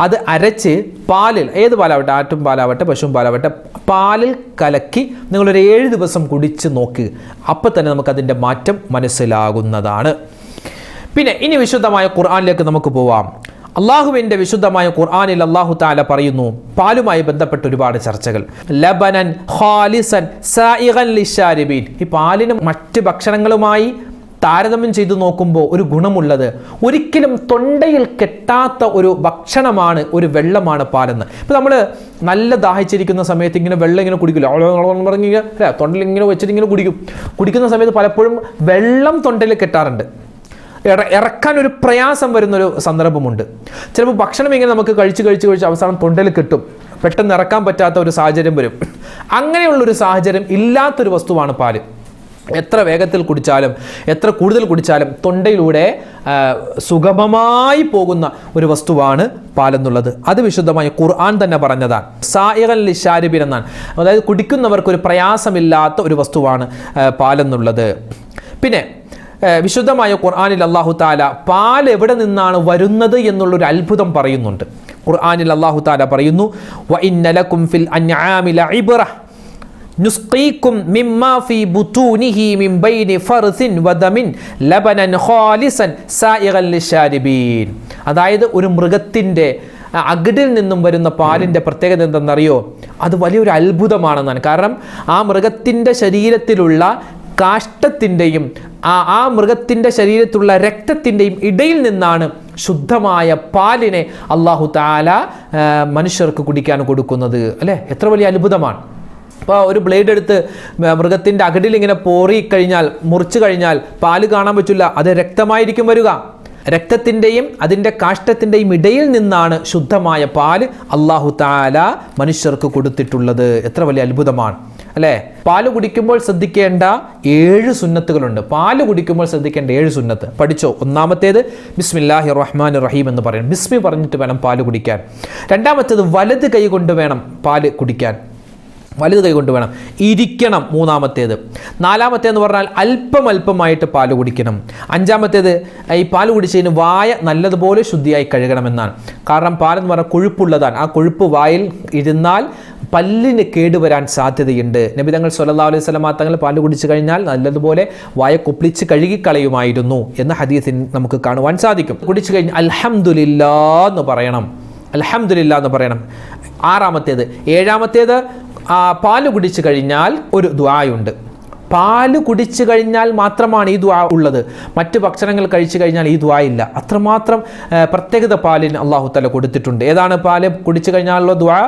S1: അത് അരച്ച് പാലിൽ, ഏത് പാലാവട്ടെ, ആട്ടും പാലാവട്ടെ പശുവും പാലാവട്ടെ, പാലിൽ കലക്കി നിങ്ങളൊരു 7 ദിവസം കുടിച്ച് നോക്കുക. അപ്പം തന്നെ നമുക്കതിൻ്റെ മാറ്റം മനസ്സിലാകുന്നതാണ്. പിന്നെ ഇനി വിശുദ്ധമായ ഖുർആനിലേക്ക് നമുക്ക് പോവാം. അള്ളാഹുവിൻ്റെ വിശുദ്ധമായ ഖുർആനിൽ അള്ളാഹു തആല പറയുന്നു, പാലുമായി ബന്ധപ്പെട്ട ഒരുപാട് ചർച്ചകൾ. ലബനൻ ഖാലിസൻ സായിഗൻ ലിശാരിബീൻ. ഈ പാലിന് മറ്റ് ഭക്ഷണങ്ങളുമായി താരതമ്യം ചെയ്ത് നോക്കുമ്പോൾ ഒരു ഗുണമുള്ളത്, ഒരിക്കലും തൊണ്ടയിൽ കെട്ടാത്ത ഒരു ഭക്ഷണമാണ്, ഒരു വെള്ളമാണ് പാലെന്ന്. ഇപ്പോൾ നമ്മൾ നല്ല ദാഹിച്ചിരിക്കുന്ന സമയത്ത് ഇങ്ങനെ വെള്ളം ഇങ്ങനെ കുടിക്കില്ല, പറഞ്ഞിങ്ങനെ അല്ലേ, തൊണ്ടയിൽ ഇങ്ങനെ വെച്ചിട്ട് ഇങ്ങനെ കുടിക്കുന്ന സമയത്ത് പലപ്പോഴും വെള്ളം തൊണ്ടയിൽ കെട്ടാറുണ്ട്. ഇറക്കാൻ ഒരു പ്രയാസം വരുന്നൊരു സന്ദർഭമുണ്ട്. ചിലപ്പോൾ ഭക്ഷണം ഇങ്ങനെ നമുക്ക് കഴിച്ച് അവസാനം തൊണ്ടയിൽ കെട്ടും, പെട്ടെന്ന് ഇറക്കാൻ പറ്റാത്ത ഒരു സാഹചര്യം വരും. അങ്ങനെയുള്ളൊരു സാഹചര്യം ഇല്ലാത്തൊരു വസ്തുവാണ് പാല്. എത്ര വേഗത്തിൽ കുടിച്ചാലും എത്ര കൂടുതൽ കുടിച്ചാലും തൊണ്ടയിലൂടെ സുഗമമായി പോകുന്ന ഒരു വസ്തുവാണ് പാലെന്നുള്ളത്. അത് വിശുദ്ധമായ ഖുർആൻ തന്നെ പറഞ്ഞതാണ്. സായിഗൻ ലിശാരിബിൻ എന്നാണ്, അതായത് കുടിക്കുന്നവർക്ക് ഒരു പ്രയാസമില്ലാത്ത ഒരു വസ്തുവാണ് പാലെന്നുള്ളത്. പിന്നെ വിശുദ്ധമായ ഖുർആനിൽ അല്ലാഹു തആല പാൽ എവിടെ നിന്നാണ് വരുന്നത് എന്നുള്ളൊരു അത്ഭുതം പറയുന്നുണ്ട്. ഖുർആനിൽ അല്ലാഹു തആല പറയുന്നു, വ ഇന്ന ലക്കും ഫിൽ അൻആമി ലഇബ്റ നുസ്ഖീകും മിമ്മാ ഫീ ബുതൂനിഹി മിൻ ബൈനി ഫർസിൻ വദമിൻ ലബനൻ ഖാലിസൻ സായിഗൻ ലിശാരിബീൻ. അതായത് ഒരു മൃഗത്തിൻ്റെ അകിടിൽ നിന്നും വരുന്ന പാലിൻ്റെ പ്രത്യേകത എന്തെന്നറിയോ? അത് വലിയൊരു അത്ഭുതമാണെന്നാണ്. കാരണം ആ മൃഗത്തിൻ്റെ ശരീരത്തിലുള്ള കാഷ്ടത്തിൻ്റെയും ആ മൃഗത്തിൻ്റെ ശരീരത്തിലുള്ള രക്തത്തിൻ്റെയും ഇടയിൽ നിന്നാണ് ശുദ്ധമായ പാലിനെ അല്ലാഹു തആല മനുഷ്യർക്ക് കുടിക്കാൻ കൊടുക്കുന്നത്. അല്ലേ, എത്ര വലിയ അത്ഭുതമാണ്! അപ്പോൾ ഒരു ബ്ലേഡ് എടുത്ത് മൃഗത്തിൻ്റെ അകിടിൽ ഇങ്ങനെ മുറിച്ചു കഴിഞ്ഞാൽ പാല് കാണാൻ പറ്റില്ല, അത് രക്തമായിരിക്കും വരിക. രക്തത്തിൻ്റെയും അതിൻ്റെ കാഷ്ടത്തിൻ്റെയും ഇടയിൽ നിന്നാണ് ശുദ്ധമായ പാല് അല്ലാഹു തആല മനുഷ്യർക്ക് കൊടുത്തിട്ടുള്ളത്. എത്ര വലിയ അത്ഭുതമാണ് അല്ലേ? പാല് കുടിക്കുമ്പോൾ ശ്രദ്ധിക്കേണ്ട 7 സുന്നത്തുകളുണ്ട്. പാല് കുടിക്കുമ്പോൾ ശ്രദ്ധിക്കേണ്ട 7 സുന്നത്ത് പഠിച്ചോ. ഒന്നാമത്തേത് ബിസ്മില്ലാഹിർ റഹ്മാനിർ റഹീം എന്ന് പറയണം, ബിസ്മി പറഞ്ഞിട്ട് വേണം പാല് കുടിക്കാൻ. രണ്ടാമത്തേത് വലത് കൈ കൊണ്ട് വേണം പാല് കുടിക്കാൻ, വലത് കൈ കൊണ്ട് വേണം ഇരിക്കണം. മൂന്നാമത്തേത്. നാലാമത്തേതെന്ന് പറഞ്ഞാൽ അല്പമായിട്ട് പാല് കുടിക്കണം. അഞ്ചാമത്തേത് ഈ പാല് കുടിച്ചതിന് വായ നല്ലതുപോലെ ശുദ്ധിയായി കഴുകണമെന്നാണ്. കാരണം പാലെന്ന് പറഞ്ഞാൽ കൊഴുപ്പുള്ളതാണ്. ആ കൊഴുപ്പ് വായിൽ ഇരുന്നാൽ പല്ലിന് കേടുവരാൻ സാധ്യതയുണ്ട്. നബി തങ്ങൾ സ്വല്ലല്ലാഹു അലൈഹി വസല്ലം തങ്ങൾ പാല് കുടിച്ചു കഴിഞ്ഞാൽ നല്ലതുപോലെ വായ കൊപ്പിളിച്ച് കഴുകിക്കളയുമായിരുന്നു എന്ന് ഹദീസിൽ നമുക്ക് കാണുവാൻ സാധിക്കും. കുടിച്ചു കഴിഞ്ഞാൽ അൽഹംദുലില്ലാഹ് എന്ന് പറയണം, അൽഹംദുലില്ലാഹ് എന്ന് പറയണം. ഏഴാമത്തേത് പാല് കുടിച്ചു കഴിഞ്ഞാൽ ഒരു ദുആയുണ്ട്. പാല് കുടിച്ചു കഴിഞ്ഞാൽ മാത്രമാണ് ഈ ദുആ ഉള്ളത്. മറ്റ് ഭക്ഷണങ്ങൾ കഴിച്ചു കഴിഞ്ഞാൽ ഈ ദുആ ഇല്ല. അത്രമാത്രം പ്രത്യേകത പാലിന് അല്ലാഹു തആല കൊടുത്തിട്ടുണ്ട്. ഏതാണ് പാല് കുടിച്ചു കഴിഞ്ഞാലുള്ള ദുആ?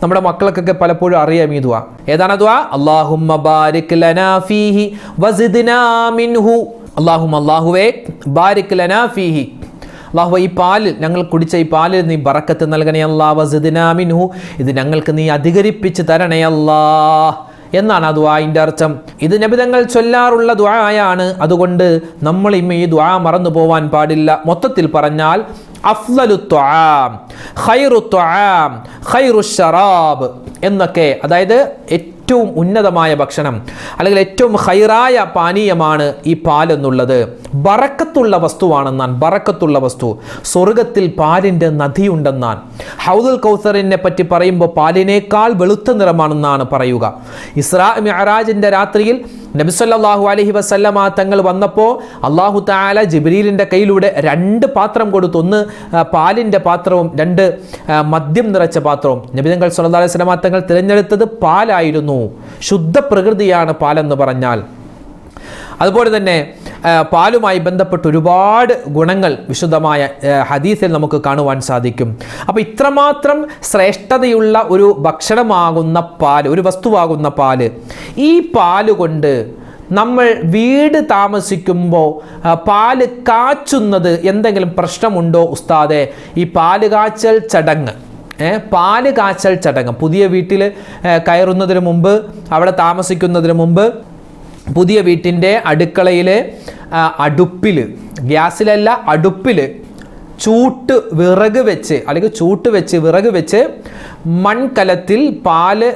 S1: നമ്മുടെ മക്കൾക്കൊക്കെ പലപ്പോഴും അറിയാം ഈ ദുആ. ഏതാണ് ദുആ? അല്ലാഹുമ്മ ബാരിക് ലനാ ഫീഹി വസിദ്നാ മിൻഹു. അല്ലാഹുവേ ബാരിക് ലനാ ഫീഹി, അല്ലാഹു ഈ പാലിൽ, ഞങ്ങൾ കുടിച്ച ഈ പാലിൽ നീ ബറക്കത്ത് നൽകണേ അല്ലാഹ്. വസിദ്നാ മിൻഹു, ഇത് ഞങ്ങൾക്ക് നീ അധികരിപ്പിച്ച് തരണേ അല്ലാഹ് എന്നാണ് ആ ദുആഇൻ്റെ അർത്ഥം. ഇത് നബി തങ്ങൾ ചൊല്ലാറുള്ള ദുആയാണ്. അതുകൊണ്ട് നമ്മൾ ഈ ദുആ മറന്നു പോവാൻ പാടില്ല. മൊത്തത്തിൽ പറഞ്ഞാൽ അഫ്ളലു ത്വആം ഖൈറു ത്വആം ഖൈറു ശറാബ് എന്നൊക്കെ, അതായത് ഏറ്റവും ഉന്നതമായ ഭക്ഷണം അല്ലെങ്കിൽ ഏറ്റവും ഖൈറായ പാനീയമാണ് ഈ പാലെന്നുള്ളത്. ബറക്കത്തുള്ള വസ്തുവാണെന്നാണ്. ബറക്കത്തുള്ള വസ്തു, സ്വർഗത്തിൽ പാലിൻ്റെ നദിയുണ്ടെന്നാണ്. ഹൗദുൽ കൗസറിനെ പറ്റി പറയുമ്പോൾ പാലിനേക്കാൾ വെളുത്ത നിറമാണെന്നാണ് പറയുക. ഇസ്രാ മിഅ്റാജിൻ്റെ രാത്രിയിൽ നബി സല്ലല്ലാഹു അലൈഹി വസല്ലമ തങ്ങൾ വന്നപ്പോൾ അല്ലാഹു തആല ജിബ്രീലിൻ്റെ കയ്യിലൂടെ 2 പാത്രം കൊടുത്തു. ഒന്ന് പാലിൻ്റെ പാത്രവും 2 മദ്യം നിറച്ച പാത്രവും. നബി തങ്ങൾ സല്ലല്ലാഹു അലൈഹി വസല്ലമ തങ്ങൾ തിരഞ്ഞെടുത്തത് പാലായിരുന്നു. ശുദ്ധ പ്രകൃതിയാണ് പാലെന്ന് പറഞ്ഞാൽ. അതുപോലെ തന്നെ പാലുമായി ബന്ധപ്പെട്ട് ഒരുപാട് ഗുണങ്ങൾ വിശുദ്ധമായ ഹദീസിൽ നമുക്ക് കാണുവാൻ സാധിക്കും. അപ്പോൾ ഇത്രമാത്രം ശ്രേഷ്ഠതയുള്ള ഒരു ഭക്ഷണമാകുന്ന പാല്, ഒരു വസ്തുവാകുന്ന പാല്, ഈ പാല് കൊണ്ട് നമ്മൾ വീട് താമസിക്കുമ്പോൾ പാല് കാച്ചുന്നത് എന്തെങ്കിലും പ്രശ്നമുണ്ടോ ഉസ്താദേ? ഈ പാല് കാച്ചൽ ചടങ്ങ്, പാല് കാച്ചൽ ചടങ്ങ് പുതിയ വീട്ടിൽ കയറുന്നതിന് മുമ്പ്, അവിടെ താമസിക്കുന്നതിന് മുമ്പ് പുതിയ വീട്ടിൻ്റെ അടുക്കളയിൽ അടുപ്പിൽ, ഗ്യാസിലല്ല അടുപ്പിൽ വിറക് വെച്ച് വിറക് വെച്ച് മൺകലത്തിൽ പാല്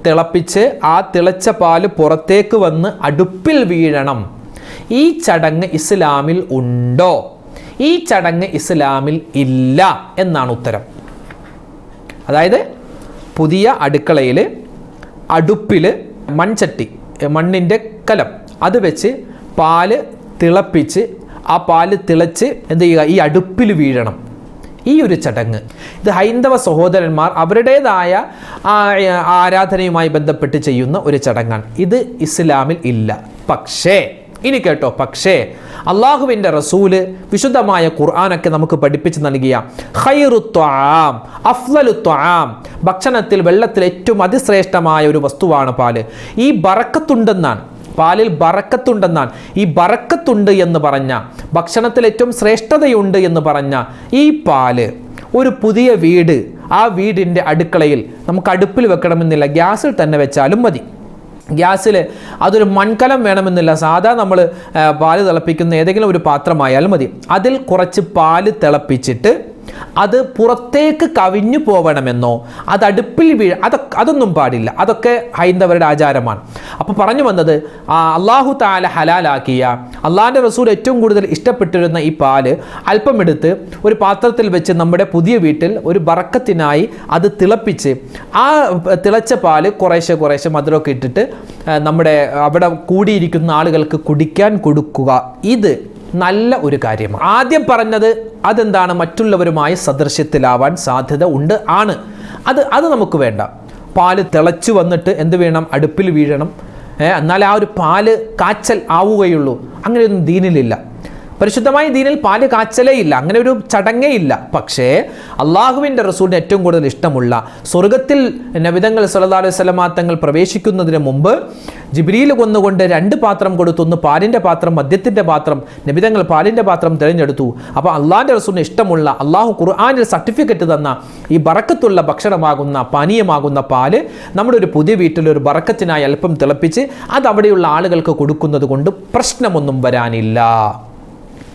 S1: തിളപ്പിച്ച് ആ തിളച്ച പാല് പുറത്തേക്ക് വന്ന് അടുപ്പിൽ വീഴണം. ഈ ചടങ്ങ് ഇസ്ലാമിൽ ഉണ്ടോ? ഈ ചടങ്ങ് ഇസ്ലാമിൽ ഇല്ല എന്നാണ് ഉത്തരം. അതായത് പുതിയ അടുക്കളയിൽ അടുപ്പിൽ മൺചട്ടി, മണ്ണിൻ്റെ കലം, അത് വെച്ച് പാല് തിളപ്പിച്ച് ആ പാല് തിളച്ച് എന്ത് ചെയ്യുക? ഈ അടുപ്പിൽ വീഴണം. ഈ ഒരു ചടങ്ങ് ഇത് ഹൈന്ദവ സഹോദരന്മാർ അവരുടേതായ ആരാധനയുമായി ബന്ധപ്പെട്ട് ചെയ്യുന്ന ഒരു ചടങ്ങാണ്. ഇത് ഇസ്ലാമിൽ ഇല്ല. പക്ഷേ ഇനി കേട്ടോ, പക്ഷേ അള്ളാഹുവിൻ്റെ റസൂല് വിശുദ്ധമായ ഖുർആനൊക്കെ നമുക്ക് പഠിപ്പിച്ച് നൽകിയ ഖൈറു ത്വആം അഫ്ളലു ത്വആം, ഭക്ഷണത്തിൽ വെള്ളത്തിൽ ഏറ്റവും അതിശ്രേഷ്ഠമായ ഒരു വസ്തുവാണ് പാല്. ഈ ബറക്കത്തുണ്ടെന്നാണ്, പാലിൽ ബറക്കത്തുണ്ടെന്നാണ്. ഈ ബറക്കത്തുണ്ട് എന്ന് പറഞ്ഞ, ഭക്ഷണത്തിൽ ഏറ്റവും ശ്രേഷ്ഠതയുണ്ട് എന്ന് പറഞ്ഞ ഈ പാല് ഒരു പുതിയ വീട്, ആ വീടിൻ്റെ അടുക്കളയിൽ നമുക്ക് അടുപ്പിൽ വെക്കണമെന്നില്ല, ഗ്യാസിൽ തന്നെ വെച്ചാലും മതി. ഗ്യാസിൽ അതൊരു മൺകലം വേണമെന്നില്ല, സാധാ നമ്മൾ പാല് തിളപ്പിക്കുന്ന ഏതെങ്കിലും ഒരു പാത്രമായാലും മതി. അതിൽ കുറച്ച് പാല് തിളപ്പിച്ചിട്ട് അത് പുറത്തേക്ക് കവിഞ്ഞു പോവണമെന്നോ അത് അടുപ്പിൽ അതൊന്നും പാടില്ല. അതൊക്കെ ഹൈന്ദവരുടെ ആചാരമാണ്. അപ്പോൾ പറഞ്ഞു വന്നത്, അള്ളാഹു തആല ഹലാലാക്കിയ, അള്ളാഹിൻ്റെ റസൂൽ ഏറ്റവും കൂടുതൽ ഇഷ്ടപ്പെട്ടിരുന്ന ഈ പാല് അല്പം എടുത്ത് ഒരു പാത്രത്തിൽ വെച്ച് നമ്മുടെ പുതിയ വീട്ടിൽ ഒരു ബറക്കത്തിനായി അത് തിളപ്പിച്ച്, ആ തിളച്ച പാല് കുറേശ്ശെ കുറേശ്ശെ മധുരമൊക്കെ ഇട്ടിട്ട് നമ്മുടെ അവിടെ കൂടിയിരിക്കുന്ന ആളുകൾക്ക് കുടിക്കാൻ കൊടുക്കുക. ഇത് നല്ല ഒരു കാര്യമാണ്. ആദ്യം പറഞ്ഞത് അതെന്താണ്, മറ്റുള്ളവരുമായി സദൃശ്യത്തിലാവാൻ സാധ്യത ഉണ്ട് ആണ്. അത് നമുക്ക് വേണ്ട. പാല് തിളച്ചു വന്നിട്ട് എന്ത് വേണം, അടുപ്പിൽ വീഴണം, എന്നാൽ ആ ഒരു പാല് കാച്ചൽ ആവുകയുള്ളൂ. അങ്ങനെയൊന്നും ദീനിലില്ല. പരിശുദ്ധമായ ദീനിൽ പാല് കാച്ചലേ ഇല്ല, അങ്ങനെ ഒരു ചടങ്ങേ ഇല്ല. പക്ഷേ അള്ളാഹുവിൻ്റെ റസൂലിന് ഏറ്റവും കൂടുതൽ ഇഷ്ടമുള്ള, സ്വർഗത്തിൽ നബിതങ്ങൾ സല്ലല്ലാഹു അലൈഹി വസല്ലം തങ്ങൾ പ്രവേശിക്കുന്നതിന് മുമ്പ് ജിബ്രീൽ കൊന്നുകൊണ്ട് 2 പാത്രം കൊടുത്തു. ഒന്ന് പാലിൻ്റെ പാത്രം, മദ്യത്തിൻ്റെ പാത്രം. നബിതങ്ങൾ പാലിൻ്റെ പാത്രം തിരഞ്ഞെടുത്തു. അപ്പോൾ അള്ളാഹിൻ്റെ റസൂലിന് ഇഷ്ടമുള്ള, അള്ളാഹു ഖുർആനിൽ സർട്ടിഫിക്കറ്റ് തന്ന ഈ ബറക്കത്തുള്ള ഭക്ഷണമാകുന്ന, പാനീയമാകുന്ന പാല് നമ്മുടെ ഒരു പുതിയ വീട്ടിൽ ഒരു ബറക്കത്തിനായി അല്പം തിളപ്പിച്ച് അത് അവിടെയുള്ള ആളുകൾക്ക് കൊടുക്കുന്നത് കൊണ്ട് പ്രശ്നമൊന്നും വരാനില്ല.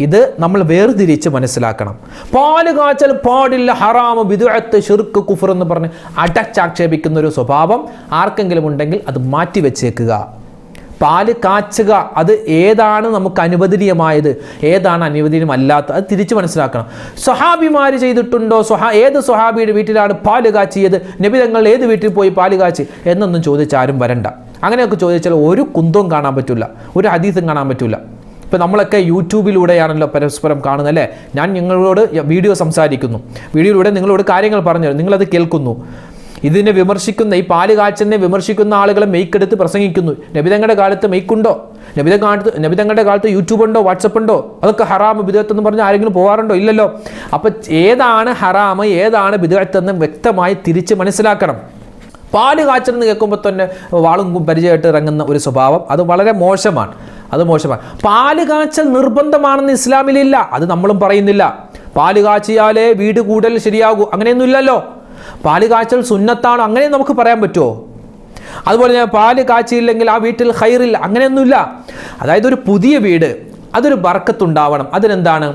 S1: ഇത് നമ്മൾ വേർതിരിച്ച് മനസ്സിലാക്കണം. പാല് കാച്ചൽ പാടില്ല, ഹറാമ്, ബിദ്അത്ത്, ശിർക്ക്, കുഫർ എന്ന് പറഞ്ഞ് അടച്ചാക്ഷേപിക്കുന്ന ഒരു സ്വഭാവം ആർക്കെങ്കിലും ഉണ്ടെങ്കിൽ അത് മാറ്റിവെച്ചേക്കുക. പാല് കാച്ചുക, അത് ഏതാണ് നമുക്ക് അനുവദനീയമായത്, ഏതാണ് അനുവദനീയമല്ലാത്തത്, അത് തിരിച്ച് മനസ്സിലാക്കണം. സ്വഹാബിമാർ ചെയ്തിട്ടുണ്ടോ, ഏത് സ്വഹാബിയുടെ വീട്ടിലാണ് പാല് കാച്ചിയത്, നബി തങ്ങൾ ഏത് വീട്ടിൽ പോയി പാല് കാച്ചി എന്നൊന്നും ചോദിച്ചാരും വരണ്ട. അങ്ങനെയൊക്കെ ചോദിച്ചാൽ ഒരു കുന്തവും കാണാൻ പറ്റില്ല, ഒരു ഹദീസും കാണാൻ പറ്റില്ല. ഇപ്പോൾ നമ്മളൊക്കെ യൂട്യൂബിലൂടെയാണല്ലോ പരസ്പരം കാണുന്നത് അല്ലേ. ഞാൻ നിങ്ങളോട് വീഡിയോ സംസാരിക്കുന്നു, വീഡിയോയിലൂടെ നിങ്ങളോട് കാര്യങ്ങൾ പറഞ്ഞു തരും, നിങ്ങളത് കേൾക്കുന്നു. ഇതിനെ വിമർശിക്കുന്ന, ഈ പാല് കാച്ചലിനെ വിമർശിക്കുന്ന ആളുകളെ മെയ്ക്കെടുത്ത് പ്രസംഗിക്കുന്നു. നബിതങ്ങളുടെ കാലത്ത് മെയ്ക്കുണ്ടോ? നബിതങ്ങളുടെ കാലത്ത് യൂട്യൂബ് ഉണ്ടോ, വാട്സപ്പ് ഉണ്ടോ? അതൊക്കെ ഹറാമ്, ബിദ്അത്ത് എന്ന് പറഞ്ഞ് ആരെങ്കിലും പോകാറുണ്ടോ? ഇല്ലല്ലോ. അപ്പോൾ ഏതാണ് ഹറാമ്, ഏതാണ് ബിദ്അത്ത് എന്ന് വ്യക്തമായി തിരിച്ച് മനസ്സിലാക്കണം. പാല് കാച്ചലെന്ന് കേൾക്കുമ്പോൾ തന്നെ വാളും പരിചയമായിട്ട് ഇറങ്ങുന്ന ഒരു സ്വഭാവം, അത് വളരെ മോശമാണ്. പാല് കാച്ചൽ നിർബന്ധമാണെന്ന് ഇസ്ലാമിലില്ല, അത് നമ്മളും പറയുന്നില്ല. പാല് കാച്ചിയാലേ വീട് കൂടൽ ശരിയാകൂ, അങ്ങനെയൊന്നും ഇല്ലല്ലോ. പാല് കാച്ചൽ സുന്നത്താണോ, അങ്ങനെ നമുക്ക് പറയാൻ പറ്റുമോ? അതുപോലെ ഞാൻ പാല് കാച്ചിയില്ലെങ്കിൽ ആ വീട്ടിൽ ഖൈറില്ല, അങ്ങനെയൊന്നുമില്ല. അതായത് ഒരു പുതിയ വീട്, അതൊരു ബർക്കത്തുണ്ടാവണം. അതിനെന്താണ്,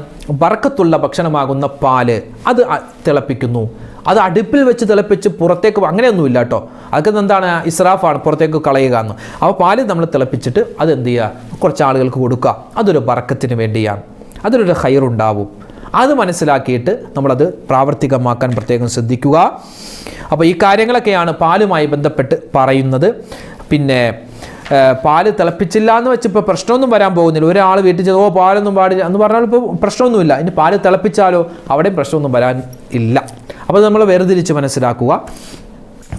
S1: ബർക്കത്തുള്ള ഭക്ഷണമാകുന്ന പാല് അത് തിളപ്പിക്കുന്നു. അത് അടുപ്പിൽ വെച്ച് തിളപ്പിച്ച് പുറത്തേക്ക്, അങ്ങനെയൊന്നുമില്ല കേട്ടോ. അതൊക്കെ എന്താണ്, ഇസ്രാഫാണ്, പുറത്തേക്ക് കളയുക എന്ന്. അപ്പോൾ പാല് നമ്മൾ തിളപ്പിച്ചിട്ട് അത് എന്ത് ചെയ്യുക, കുറച്ച് ആളുകൾക്ക് കൊടുക്കുക. അതൊരു ബർക്കത്തിന് വേണ്ടിയാണ്, അതിലൊരു ഖൈറുണ്ടാവും. അത് മനസ്സിലാക്കിയിട്ട് നമ്മളത് പ്രാവർത്തികമാക്കാൻ പ്രത്യേകം ശ്രദ്ധിക്കുക. അപ്പോൾ ഈ കാര്യങ്ങളൊക്കെയാണ് പാലുമായി ബന്ധപ്പെട്ട് പറയുന്നത്. പിന്നെ പാല് തിളപ്പിച്ചില്ല എന്ന് വെച്ച് ഇപ്പോൾ പ്രശ്നമൊന്നും വരാൻ പോകുന്നില്ല. ഒരാൾ വീട്ടിൽ ചെയ്ത് പാലൊന്നും പാടില്ല എന്ന് പറഞ്ഞാൽ ഇപ്പോൾ പ്രശ്നമൊന്നുമില്ല. ഇനി പാല് തിളപ്പിച്ചാലോ അവിടെയും പ്രശ്നമൊന്നും വരാൻ ഇല്ല. അപ്പോൾ നമ്മൾ വേർതിരിച്ച് മനസ്സിലാക്കുക.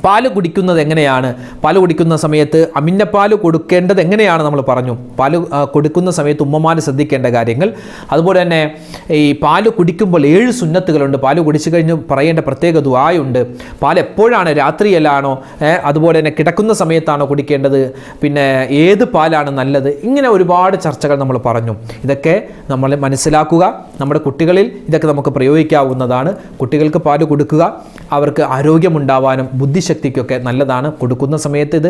S1: പാല് കുടിക്കുന്നത് എങ്ങനെയാണ്, പാല് കുടിക്കുന്ന സമയത്ത് അമിന്നപ്പാല് കൊടുക്കേണ്ടത് എങ്ങനെയാണ് നമ്മൾ പറഞ്ഞു. പാല് കൊടുക്കുന്ന സമയത്ത് ഉമ്മമാർ ശ്രദ്ധിക്കേണ്ട കാര്യങ്ങൾ, അതുപോലെ തന്നെ ഈ പാല് കുടിക്കുമ്പോൾ 7 സുന്നത്തുകളുണ്ട്. പാല് കുടിച്ചു കഴിഞ്ഞ് പറയേണ്ട പ്രത്യേക ദുആയുണ്ട്. പാൽ എപ്പോഴാണ്, രാത്രിയിലാണോ, അതുപോലെ തന്നെ കിടക്കുന്ന സമയത്താണോ കുടിക്കേണ്ടത്, പിന്നെ ഏത് പാലാണ് നല്ലത്, ഇങ്ങനെ ഒരുപാട് ചർച്ചകൾ നമ്മൾ പറഞ്ഞു. ഇതൊക്കെ നമ്മൾ മനസ്സിലാക്കുക. നമ്മുടെ കുട്ടികളിൽ ഇതൊക്കെ നമുക്ക് പ്രയോഗിക്കാവുന്നതാണ്. കുട്ടികൾക്ക് പാല് കൊടുക്കുക, അവർക്ക് ആരോഗ്യമുണ്ടാവാനും ബുദ്ധിശക്തിക്കൊക്കെ നല്ലതാണ്. കൊടുക്കുന്ന സമയത്ത് ഇത്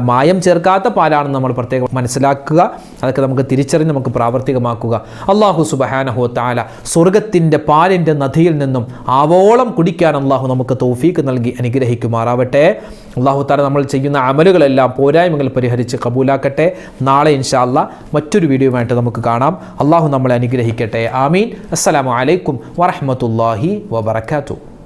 S1: മായം ചേർക്കാത്ത പാലാണെന്ന് നമ്മൾ പ്രത്യേകം മനസ്സിലാക്കുക. അതൊക്കെ നമുക്ക് തിരിച്ചറിഞ്ഞ് നമുക്ക് പ്രാവർത്തികമാക്കുക. അല്ലാഹു സുബ്ഹാനഹു വ തആല സ്വർഗത്തിൻ്റെ പാലിൻ്റെ നദിയിൽ നിന്നും ആവോളം കുടിക്കാൻ അല്ലാഹു നമുക്ക് തൗഫീക്ക് നൽകി അനുഗ്രഹിക്കുമാറാവട്ടെ. അല്ലാഹു തആല നമ്മൾ ചെയ്യുന്ന അമലുകളെല്ലാം പോരായ്മകൾ പരിഹരിച്ച് കബൂലാക്കട്ടെ. നാളെ ഇൻഷാ അല്ലാഹ് മറ്റൊരു വീഡിയോയുമായിട്ട് നമുക്ക് കാണാം. അല്ലാഹു നമ്മളെ അനുഗ്രഹിക്കട്ടെ. ആമീൻ. അസ്സലാമു അലൈക്കും വറഹ്മത്തുള്ളാഹി വബറകാതുഹു.